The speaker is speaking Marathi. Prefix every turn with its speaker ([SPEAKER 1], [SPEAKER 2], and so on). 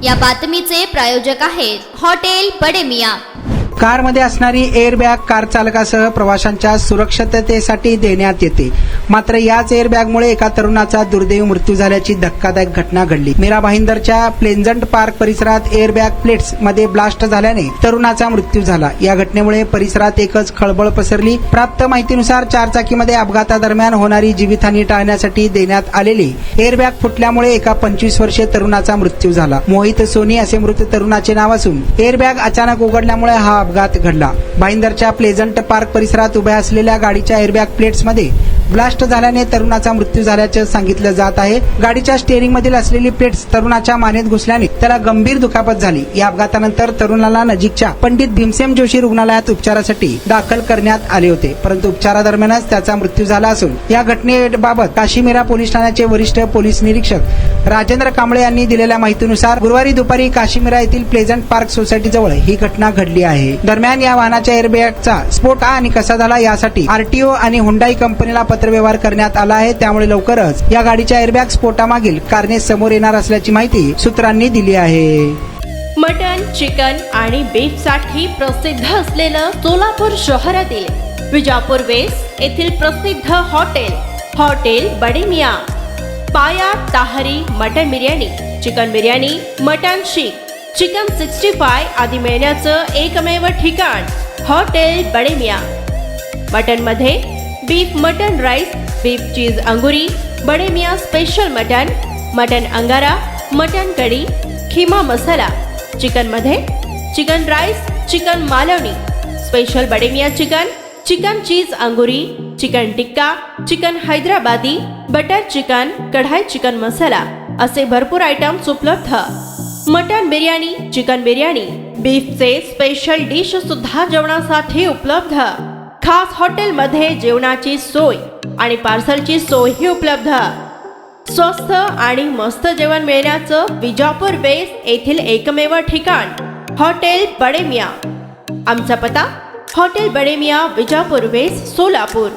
[SPEAKER 1] या बातमीचे प्रायोजक आहेत हॉटेल बडे मियां।
[SPEAKER 2] कारमध्ये असणारी एअरबॅग कार चालकासह प्रवाशांच्या सुरक्षिततेसाठी देण्यात येते, मात्र याच एअरबॅगमुळे एका तरुणाचा दुर्दैवी मृत्यू झाल्याची धक्कादायक घटना घडली। मीरा भाईंदरच्या प्लेझंट पार्क परिसरात एअरबॅग प्लेट्स मध्ये ब्लास्ट झाल्याने तरुणाचा मृत्यू झाला। या घटनेमुळे परिसरात एकच खळबळ पसरली। प्राप्त माहितीनुसार चारचाकीमध्ये अपघातादरम्यान होणारी जीवितहानी टाळण्यासाठी देण्यात आलेली एअरबॅग फुटल्यामुळे एका 25 वर्षीय तरुणाचा मृत्यू झाला। मोहित सोनी असे मृत तरुणाचे नाव असून एअरबॅग अचानक उघडल्यामुळे हा अपघात घडला। भाईंदरच्या प्लेझंट पार्क परिसरात उभ्या असलेल्या गाडीच्या एअरबॅग प्लेट्स मध्ये ब्लास्ट झाल्याने तरुणाचा मृत्यू झाल्याचे सांगितलं जात आहे। गाडीच्या स्टीअरिंग मधील असलेली प्लेट्स तरुणाच्या मानेत घुसल्याने त्याला गंभीर दुखापत झाली। या अपघातानंतर तरुणाला नजीकच्या पंडित भीमसेन जोशी रुग्णालयात उपचारासाठी दाखल करण्यात आले होते, परंतु उपचारादरम्यानच त्याचा मृत्यू झाला असून या घटनेबाबत काशीमीरा पोलीस ठाण्याचे वरिष्ठ पोलीस निरीक्षक राजेंद्र कांबळे यांनी दिलेल्या माहितीनुसार गुरुवारी दुपारी काशीमीरा येथील प्लेझंट पार्क सोसायटी जवळ ही घटना घडली आहे। दरम्यान या वाहनाच्या एअरबॅगचा स्फोट आणि कसा झाला यासाठी आरटीओ आणि हुंडाई कंपनीला पत्रव्यवहार करण्यात आला आहे। त्यामुळे लवकरच या गाडीच्या एअरबॅग स्फोटामागील कारणे समोर येणार असल्याची माहिती सूत्रांनी दिली आहे।
[SPEAKER 3] मटन, चिकन आणि बीफ साठी प्रसिद्ध असलेलं सोलापूर शहरातील विजापूर वेस्ट येथील प्रसिद्ध hotel Bade Miyan. Paya tahri mutton biryani, chicken biryani, mutton seekh, chicken 65 आदी मिळण्याचं एकमेव ठिकाण हॉटेल बडे मियां। मटन मध्ये beef mutton rice, beef cheese angoori, Bade Miyan special mutton angara, mutton kadhi, keema masala. Chicken मध्ये chicken rice, chicken Malvani, special Bade Miyan chicken cheese angoori, chicken tikka, chicken Hyderabadi, butter chicken, kadai chicken masala असे भरपूर आयटम्स उपलब्ध। मटन बिर्याणी, चिकन बिर्याणी, बीफचे स्पेशल डिश सुद्धा जेवणासाठी उपलब्ध। खास हॉटेलमध्ये जेवणाची सोय आणि पार्सलची सोयही उपलब्ध। स्वस्त आणि मस्त जेवण मिळण्याचं विजापूर वेस्ट येथील एकमेव ठिकाण हॉटेल बडे मियां। आमचा पत्ता हॉटेल बडे मियां, विजापूर वेस्ट, सोलापूर।